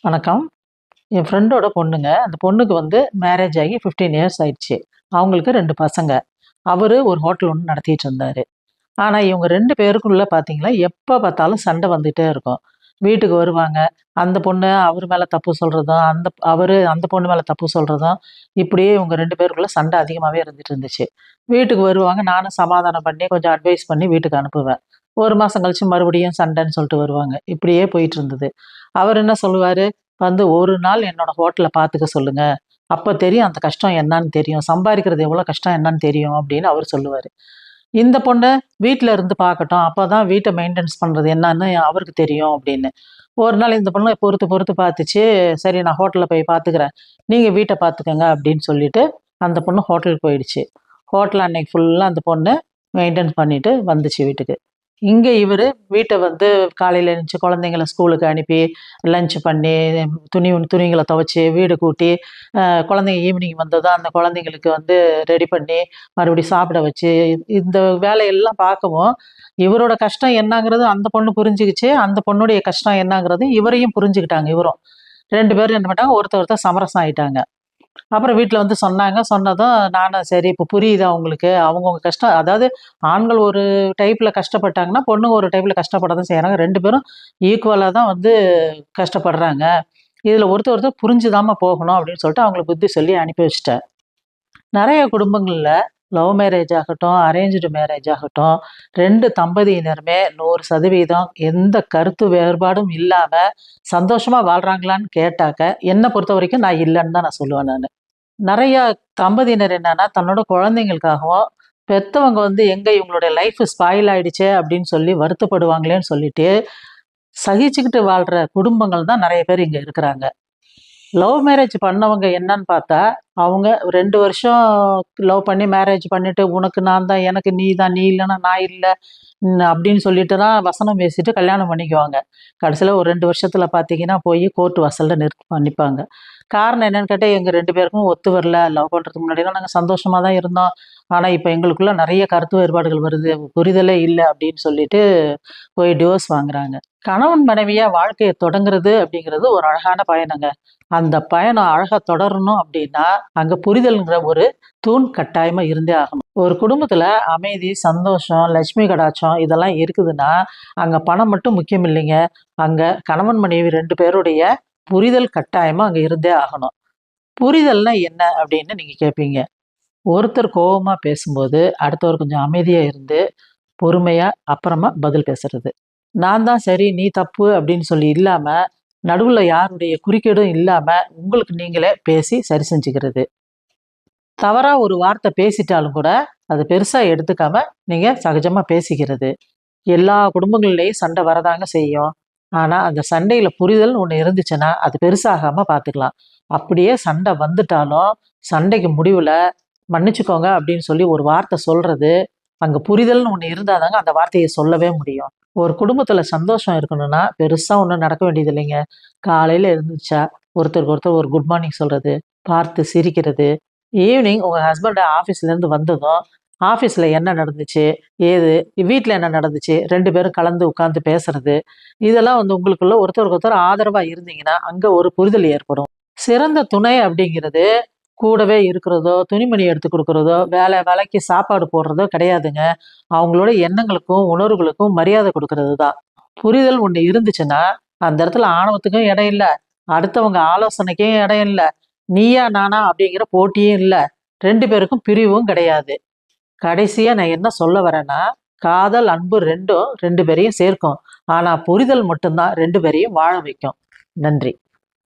வணக்கம். என் ஃப்ரெண்டோட பொண்ணுங்க. அந்த பொண்ணுக்கு மேரேஜ் ஆகி 15 இயர்ஸ் ஆயிடுச்சு. அவங்களுக்கு 2 பசங்க. அவரு ஒரு ஹோட்டல் ஒண்ணு நடத்திட்டு இருந்தாரு. ஆனா, இவங்க 2 பேருக்குள்ள பார்த்தீங்கன்னா, எப்ப பார்த்தாலும் சண்டை வந்துட்டே இருக்கும். வீட்டுக்கு வருவாங்க. அந்த பொண்ணு அவரு மேல தப்பு சொல்றதும், அவரு அந்த பொண்ணு மேல தப்பு சொல்றதும், இப்படியே இவங்க 2 பேருக்குள்ள சண்டை அதிகமாவே இருந்துட்டு இருந்துச்சு. வீட்டுக்கு வருவாங்க. நானும் சமாதானம் பண்ணி, கொஞ்சம் அட்வைஸ் பண்ணி வீட்டுக்கு அனுப்புவேன். 1 மாசம் கழிச்சு மறுபடியும் சண்டைன்னு சொல்லிட்டு வருவாங்க. இப்படியே போயிட்டு இருந்தது. அவர் என்ன சொல்லுவாரு, "ஒரு நாள் என்னோட ஹோட்டல பார்த்துக்க சொல்லுங்க. அப்ப தெரியும் அந்த கஷ்டம் என்னான்னு தெரியும். சம்பாரிக்கிறது எவ்வளோ கஷ்டம் என்னான்னு தெரியும்." அப்படின்னு அவரு சொல்லுவாரு. இந்த பொண்ணு வீட்ல இருந்து பார்க்கட்டும். அப்பதான் வீட்ட மெயின்டெனன்ஸ் பண்றது என்னான்னு அவருக்கு தெரியும் அப்படின்னு. ஒரு நாள் இந்த பொண்ணு பொறுத்து பொறுத்து பார்த்துச்சு. சரி நான் ஹோட்டல்ல போய் பார்த்துக்கிறேன். நீங்க வீட்ட பார்த்துக்கங்க அப்படின்னு சொல்லிட்டு, அந்த பொண்ணு ஹோட்டலுக்கு போயிடுச்சு. ஹோட்டல் அன்னைக்கு ஃபுல்லா அந்த பொண்ணு மெயின்டெயின் பண்ணிட்டு வந்துச்சு வீட்டுக்கு. இங்க இவரு வீட்ட காலையில எந்திரிச்சு குழந்தைங்கள ஸ்கூலுக்கு அனுப்பி, லஞ்ச் பண்ணி, துணிங்கள துவைச்சு, வீடு கூட்டி, குழந்தைங்க ஈவினிங் வந்ததும் அந்த குழந்தைங்களுக்கு ரெடி பண்ணி, மறுபடியும் சாப்பிட வச்சு, இந்த வேலையெல்லாம் பார்க்கவும், இவரோட கஷ்டம் என்னங்கிறது அந்த பொண்ணு புரிஞ்சுக்கிச்சு. அந்த பொண்ணுடைய கஷ்டம் என்னங்கிறது இவரையும் புரிஞ்சுக்கிட்டாங்க இவரும். 2 பேரும் என்ன பண்ணிட்டாங்க, ஒருத்தர் ஒருத்தர் சமரசம் ஆயிட்டாங்க. அப்புறம் வீட்ல சொன்னாங்க. சொன்னதும் நானும் சரி இப்ப புரியுதா உங்களுக்கு? அவங்கவங்க கஷ்டம் அதாவது ஆண்கள் ஒரு டைப்ல கஷ்டப்பட்டாங்கன்னா, பொண்ணுங்க ஒரு டைப்ல கஷ்டப்பட தான் செய்றாங்க. 2 பேரும் ஈக்குவலா தான் கஷ்டப்படுறாங்க. இதுல ஒருத்தர் ஒருத்தர் புரிஞ்சுதாம்மா போகணும் அப்படின்னு சொல்லிட்டு அவங்களுக்கு புத்தி சொல்லி அனுப்பி வச்சுட்டேன். நெறைய குடும்பங்கள்ல லவ் மேரேஜ் ஆகட்டும், அரேஞ்சுடு மேரேஜ் ஆகட்டும், 2 தம்பதியினருமே 100% எந்த கருத்து வேறுபாடும் இல்லாம சந்தோஷமா வாழ்றாங்களான்னு கேட்டாக்க, என்ன பொறுத்தவரைக்கும் நான் இல்லன்னு தான் நான் சொல்லுவேன் நானு. நெறைய தம்பதியினர் என்னன்னா, தன்னோட குழந்தைங்களுக்காகவும், பெத்தவங்க எங்க இவங்களுடைய லைஃப் ஸ்பாயில் ஆயிடுச்சே அப்படின்னு சொல்லி வருத்தப்படுவாங்களேன்னு சொல்லிட்டு, சகிச்சுக்கிட்டு வாழ்ற குடும்பங்கள் தான் நெறைய பேர் இங்க இருக்கிறாங்க. லவ் மேரேஜ் பண்ணவங்க என்னன்னு பார்த்தா, அவங்க 2 வருஷம் லவ் பண்ணி மேரேஜ் பண்ணிட்டு, "உனக்கு நான் தான், எனக்கு நீ தான், நீ இல்லன்னா நான் இல்ல." அப்படின்னு சொல்லிட்டு தான் வசனம் பேசிட்டு கல்யாணம் பண்ணிக்குவாங்க. கடைசியில ஒரு 2 வருஷத்துல பார்த்தீங்கன்னா, போய் கோர்ட் வாசல்ல நிப்பாங்க. காரணம் என்னன்னு கேட்டா, எங்க 2 பேருக்கும் ஒத்து வரல. லவ் பண்றதுக்கு முன்னாடிலாம் நாங்க சந்தோஷமா தான் இருந்தோம். ஆனா, இப்ப எங்களுக்குள்ள நெறைய கருத்து வேறுபாடுகள் வருது. புரிதலே இல்ல அப்படின்னு சொல்லிட்டு போய் டிவோர்ஸ் வாங்குறாங்க. கணவன் மனைவியா வாழ்க்கைய தொடங்குறது அப்படிங்கிறது ஒரு அழகான பயணங்க. அந்த பயணம் அழகா தொடரணும் அப்படின்னா, அங்க புரிதல்ங்கிற ஒரு தூண் கட்டாயமா இருந்தே ஆகணும். ஒரு குடும்பத்துல அமைதி, சந்தோஷம், லட்சுமி கடாட்சம் இதெல்லாம் இருக்குதுன்னா, அங்க பணம் மட்டும் முக்கியம் இல்லைங்க. அங்க கணவன் மனைவி 2 பேருடைய புரிதல் கட்டாயமா அங்க இருந்தே ஆகணும். புரிதல்னா என்ன அப்படின்னு நீங்க கேட்பீங்க. ஒருத்தர் கோவமா பேசும்போது, அடுத்தவர் கொஞ்சம் அமைதியா இருந்து, பொறுமையா அப்புறமா பதில் பேசுறது. நான் தான் சரி, நீ தப்பு அப்படின்னு சொல்லி இல்லாம, நடுவுல யாருடைய குறுக்கீடும் இல்லாம, உங்களுக்கு நீங்களே பேசி சரி செஞ்சுக்கிறது. தவறா ஒரு வார்த்தை பேசிட்டாலும் கூட, அத பெருசா எடுத்துக்காம, நீங்க சகஜமா பேசிக்கிறது. எல்லா குடும்பங்கள்லயும் சண்டை வரதாங்க செய்யும். ஆனா, அந்த சண்டையில புரிதல்னு ஒண்ணு இருந்துச்சுன்னா, அது பெருசாகாம பார்த்துக்கலாம். அப்படியே சண்டை வந்துட்டாலும், சண்டைக்கு முடிவுல மன்னிச்சுக்கோங்க அப்படின்னு சொல்லி ஒரு வார்த்தை சொல்றது, அங்க புரிதல்னு ஒண்ணு இருந்தா தாங்க அந்த வார்த்தைய சொல்லவே முடியும். ஒரு குடும்பத்துல சந்தோஷம் இருக்கணும்னா, பெருசா ஒண்ணும் நடக்க வேண்டியது இல்லைங்க. காலையில எழுந்திரிச்சா, ஒருத்தருக்கு ஒருத்தர் ஒரு குட் மார்னிங் சொல்றது, பார்த்து சிரிக்கிறது. ஈவினிங் உங்க ஹஸ்பண்ட் ஆஃபீஸ்லேருந்து வந்ததும், ஆஃபீஸ்ல என்ன நடந்துச்சு? ஏது? வீட்ல என்ன நடந்துச்சு? 2 பேரும் கலந்து உட்கார்ந்து பேசுறது. இதெல்லாம் உங்களுக்குள்ள ஒருத்தருக்கு ஒருத்தர் ஆதரவா இருந்தீங்கன்னா, அங்க ஒரு புரிதல் ஏற்படும். சிறந்த துணை அப்படிங்கிறது, கூடவே இருக்கிறதோ, துணிமணி எடுத்து குடுக்குறதோ, வேலைக்கு சாப்பாடு போடுறதோ கிடையாதுங்க. அவங்களோட எண்ணங்களுக்கும், உணர்வுகளுக்கும் மரியாதை குடுக்குறது தான். புரிதல் ஒண்ணு இருந்துச்சுன்னா, அந்த இடத்துல ஆணவத்துக்கும் இடம் இல்ல. அடுத்தவங்க ஆலோசனைக்கும் இடம் இல்ல. நீயா நானா அப்படிங்கிற போட்டியும் இல்ல. 2 பேருக்கும் பிரிவும் கிடையாது. கடைசியா நான் என்ன சொல்ல வரேன்னா, காதல், அன்பு 2ம் 2 பேரையும் சேர்க்கும். ஆனா புரிதல் மட்டும் தான் 2 பேரையும் வாழ வைக்கும். நன்றி.